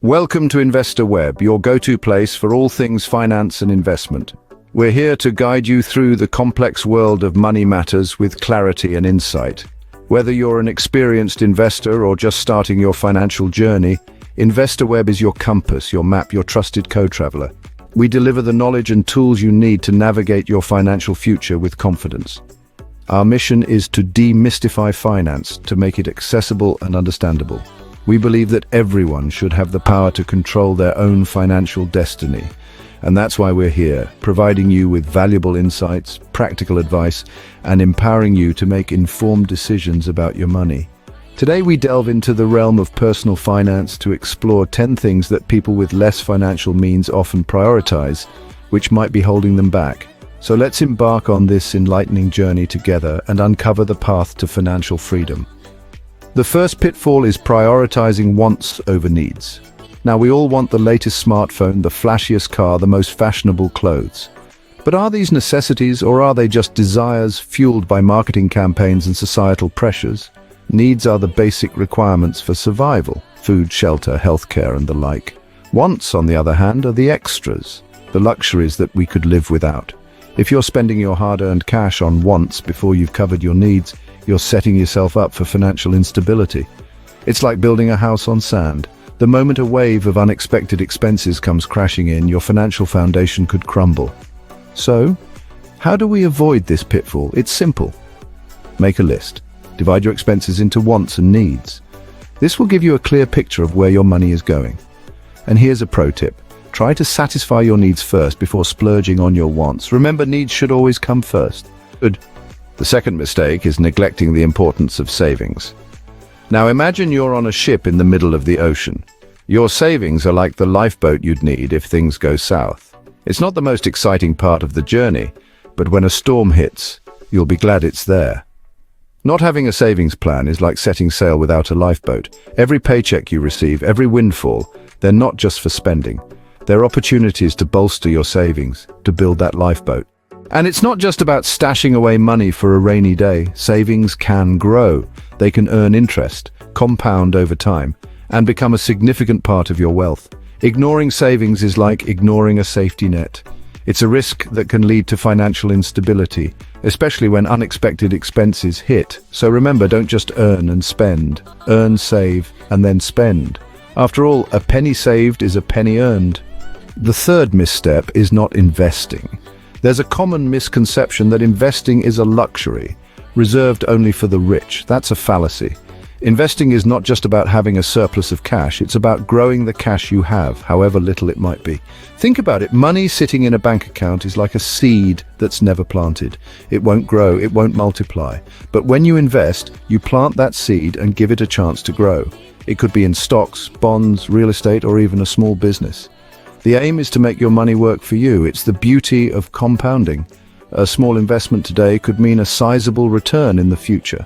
Welcome to Investor Web, your go-to place for all things finance and investment. We're here to guide you through the complex world of money matters with clarity and insight. Whether you're an experienced investor or just starting your financial journey, Investor Web is your compass, your map, your trusted co-traveler. We deliver the knowledge and tools you need to navigate your financial future with confidence. Our mission is to demystify finance, to make it accessible and understandable. We believe that everyone should have the power to control their own financial destiny. And that's why we're here, providing you with valuable insights, practical advice, and empowering you to make informed decisions about your money. Today we delve into the realm of personal finance to explore 10 things that people with less financial means often prioritize, which might be holding them back. So let's embark on this enlightening journey together and uncover the path to financial freedom. The first pitfall is prioritizing wants over needs. Now, we all want the latest smartphone, the flashiest car, the most fashionable clothes. But are these necessities, or are they just desires fueled by marketing campaigns and societal pressures? Needs are the basic requirements for survival: food, shelter, healthcare, and the like. Wants, on the other hand, are the extras, the luxuries that we could live without. If you're spending your hard-earned cash on wants before you've covered your needs, you're setting yourself up for financial instability. It's like building a house on sand. The moment a wave of unexpected expenses comes crashing in, your financial foundation could crumble. So, how do we avoid this pitfall? It's simple. Make a list. Divide your expenses into wants and needs. This will give you a clear picture of where your money is going. And here's a pro tip. Try to satisfy your needs first before splurging on your wants. Remember, needs should always come first. Good. The second mistake is neglecting the importance of savings. Now imagine you're on a ship in the middle of the ocean. Your savings are like the lifeboat you'd need if things go south. It's not the most exciting part of the journey, but when a storm hits, you'll be glad it's there. Not having a savings plan is like setting sail without a lifeboat. Every paycheck you receive, every windfall, they're not just for spending. They're opportunities to bolster your savings, to build that lifeboat. And it's not just about stashing away money for a rainy day. Savings can grow. They can earn interest, compound over time, and become a significant part of your wealth. Ignoring savings is like ignoring a safety net. It's a risk that can lead to financial instability, especially when unexpected expenses hit. So remember, don't just earn and spend. Earn, save, and then spend. After all, a penny saved is a penny earned. The third misstep is not investing. There's a common misconception that investing is a luxury, reserved only for the rich. That's a fallacy. Investing is not just about having a surplus of cash, it's about growing the cash you have, however little it might be. Think about it, money sitting in a bank account is like a seed that's never planted. It won't grow, it won't multiply. But when you invest, you plant that seed and give it a chance to grow. It could be in stocks, bonds, real estate, or even a small business. The aim is to make your money work for you. It's the beauty of compounding. A small investment today could mean a sizable return in the future.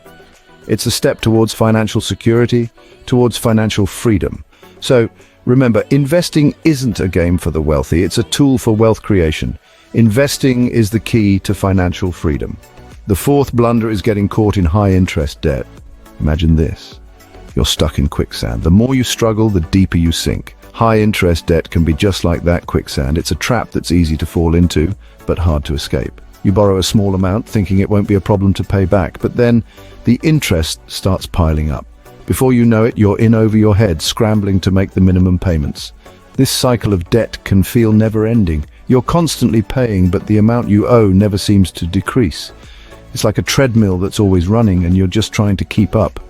It's a step towards financial security, towards financial freedom. So remember, investing isn't a game for the wealthy, it's a tool for wealth creation. Investing is the key to financial freedom. The fourth blunder is getting caught in high-interest debt. Imagine this. You're stuck in quicksand. The more you struggle, the deeper you sink. High-interest debt can be just like that quicksand. It's a trap that's easy to fall into, but hard to escape. You borrow a small amount, thinking it won't be a problem to pay back, but then the interest starts piling up. Before you know it, you're in over your head, scrambling to make the minimum payments. This cycle of debt can feel never-ending. You're constantly paying, but the amount you owe never seems to decrease. It's like a treadmill that's always running, and you're just trying to keep up.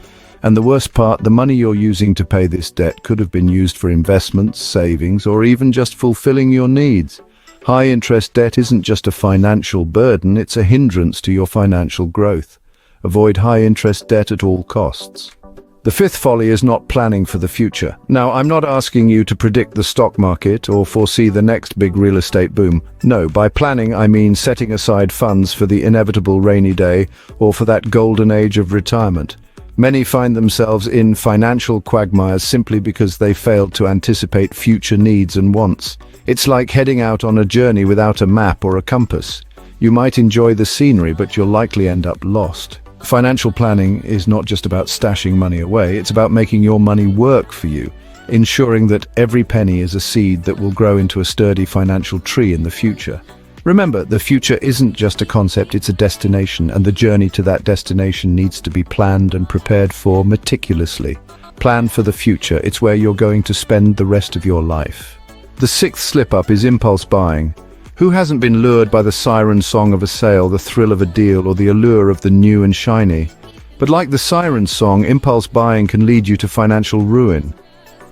And the worst part, the money you're using to pay this debt could have been used for investments, savings, or even just fulfilling your needs. High-interest debt isn't just a financial burden, it's a hindrance to your financial growth. Avoid high-interest debt at all costs. The fifth folly is not planning for the future. Now, I'm not asking you to predict the stock market or foresee the next big real estate boom. No, by planning I mean setting aside funds for the inevitable rainy day or for that golden age of retirement. Many find themselves in financial quagmires simply because they failed to anticipate future needs and wants. It's like heading out on a journey without a map or a compass. You might enjoy the scenery, but you'll likely end up lost. Financial planning is not just about stashing money away, it's about making your money work for you. ensuring that every penny is a seed that will grow into a sturdy financial tree in the future. Remember, the future isn't just a concept, it's a destination, and the journey to that destination needs to be planned and prepared for meticulously. Plan for the future, it's where you're going to spend the rest of your life. The sixth slip-up is impulse buying. Who hasn't been lured by the siren song of a sale, the thrill of a deal, or the allure of the new and shiny? But like the siren song, impulse buying can lead you to financial ruin.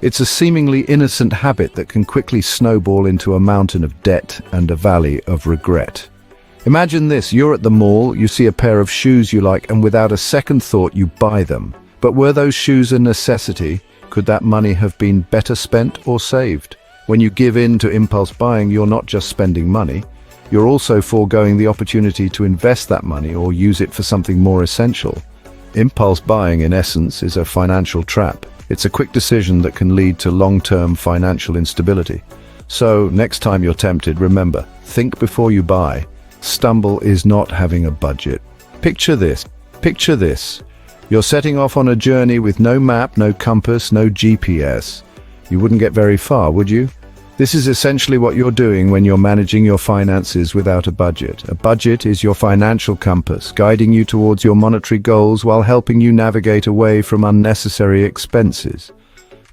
It's a seemingly innocent habit that can quickly snowball into a mountain of debt and a valley of regret. Imagine this, you're at the mall, you see a pair of shoes you like, and without a second thought you buy them. But were those shoes a necessity? Could that money have been better spent or saved? When you give in to impulse buying, you're not just spending money, you're also foregoing the opportunity to invest that money or use it for something more essential. Impulse buying, in essence, is a financial trap. It's a quick decision that can lead to long-term financial instability. So, next time you're tempted, remember, think before you buy. Stumble is not having a budget. Picture this. You're setting off on a journey with no map, no compass, no GPS. You wouldn't get very far, would you? This is essentially what you're doing when you're managing your finances without a budget. A budget is your financial compass, guiding you towards your monetary goals while helping you navigate away from unnecessary expenses.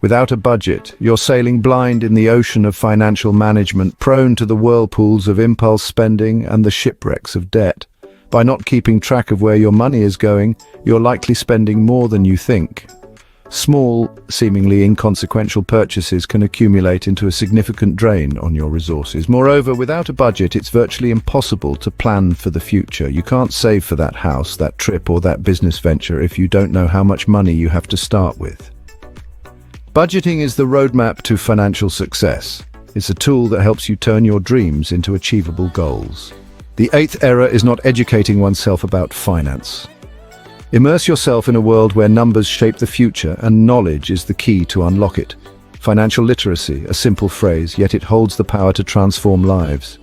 Without a budget, you're sailing blind in the ocean of financial management, prone to the whirlpools of impulse spending and the shipwrecks of debt. By not keeping track of where your money is going, you're likely spending more than you think. Small, seemingly inconsequential purchases can accumulate into a significant drain on your resources. Moreover, without a budget, it's virtually impossible to plan for the future. You can't save for that house, that trip, or that business venture if you don't know how much money you have to start with. Budgeting is the roadmap to financial success. It's a tool that helps you turn your dreams into achievable goals. The eighth error is not educating oneself about finance. Immerse yourself in a world where numbers shape the future and knowledge is the key to unlock it. Financial literacy, a simple phrase, yet it holds the power to transform lives.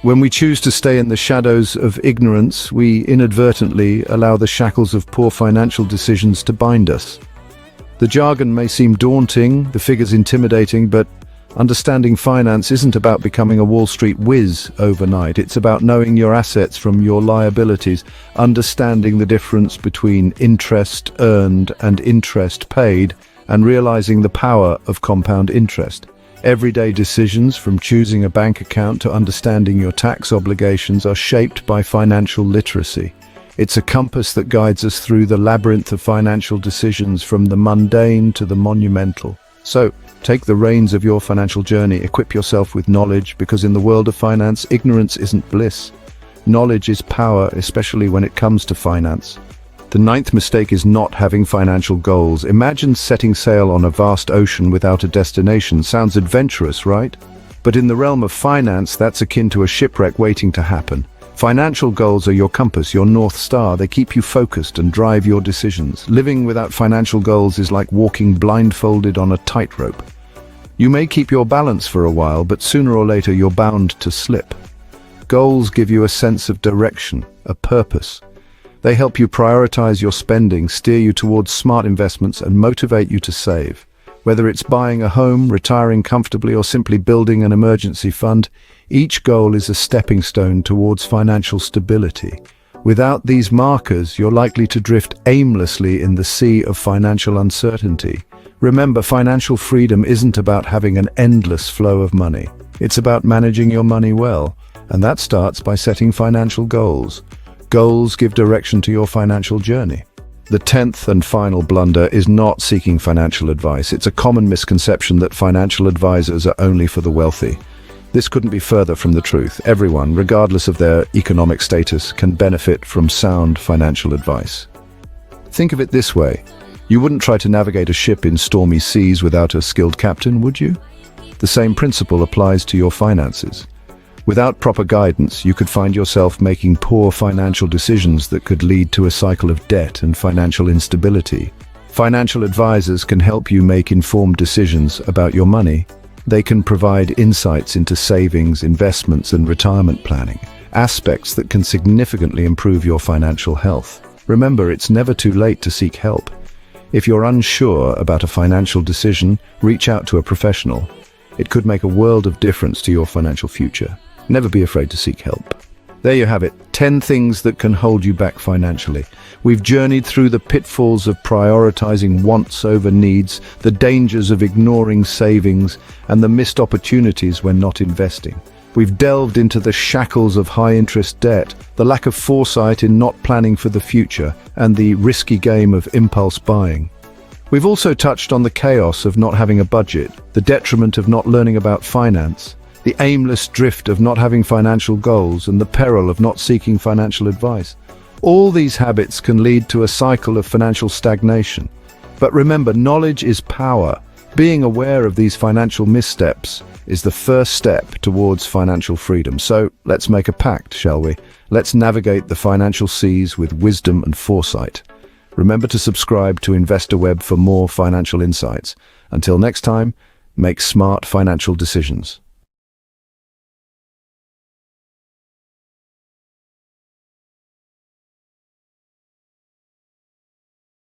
When we choose to stay in the shadows of ignorance, we inadvertently allow the shackles of poor financial decisions to bind us. The jargon may seem daunting, the figures intimidating, but understanding finance isn't about becoming a Wall Street whiz overnight. It's about knowing your assets from your liabilities, understanding the difference between interest earned and interest paid, and realizing the power of compound interest. Everyday decisions, from choosing a bank account to understanding your tax obligations, are shaped by financial literacy. It's a compass that guides us through the labyrinth of financial decisions, from the mundane to the monumental. So, take the reins of your financial journey, equip yourself with knowledge, because in the world of finance, ignorance isn't bliss. Knowledge is power, especially when it comes to finance. The ninth mistake is not having financial goals. Imagine setting sail on a vast ocean without a destination. Sounds adventurous, right? But in the realm of finance, that's akin to a shipwreck waiting to happen. Financial goals are your compass, your North Star. They keep you focused and drive your decisions. Living without financial goals is like walking blindfolded on a tightrope. You may keep your balance for a while, but sooner or later you're bound to slip. Goals give you a sense of direction, a purpose. They help you prioritize your spending, steer you towards smart investments, and motivate you to save. Whether it's buying a home, retiring comfortably, or simply building an emergency fund, each goal is a stepping stone towards financial stability. Without these markers, you're likely to drift aimlessly in the sea of financial uncertainty. Remember, financial freedom isn't about having an endless flow of money. It's about managing your money well, and that starts by setting financial goals. Goals give direction to your financial journey. The 10th and final blunder is not seeking financial advice. It's a common misconception that financial advisors are only for the wealthy. This couldn't be further from the truth. Everyone, regardless of their economic status, can benefit from sound financial advice. Think of it this way. You wouldn't try to navigate a ship in stormy seas without a skilled captain, would you? The same principle applies to your finances. Without proper guidance, you could find yourself making poor financial decisions that could lead to a cycle of debt and financial instability. Financial advisors can help you make informed decisions about your money. They can provide insights into savings, investments, and retirement planning, aspects that can significantly improve your financial health. Remember, it's never too late to seek help. If you're unsure about a financial decision, reach out to a professional. It could make a world of difference to your financial future. Never be afraid to seek help. There you have it, 10 things that can hold you back financially. We've journeyed through the pitfalls of prioritizing wants over needs, the dangers of ignoring savings, and the missed opportunities when not investing. We've delved into the shackles of high-interest debt, the lack of foresight in not planning for the future, and the risky game of impulse buying. We've also touched on the chaos of not having a budget, the detriment of not learning about finance, the aimless drift of not having financial goals, and the peril of not seeking financial advice. All these habits can lead to a cycle of financial stagnation. But remember, knowledge is power. Being aware of these financial missteps is the first step towards financial freedom. So let's make a pact, shall we? Let's navigate the financial seas with wisdom and foresight. Remember to subscribe to InvestorWeb for more financial insights. Until next time, make smart financial decisions.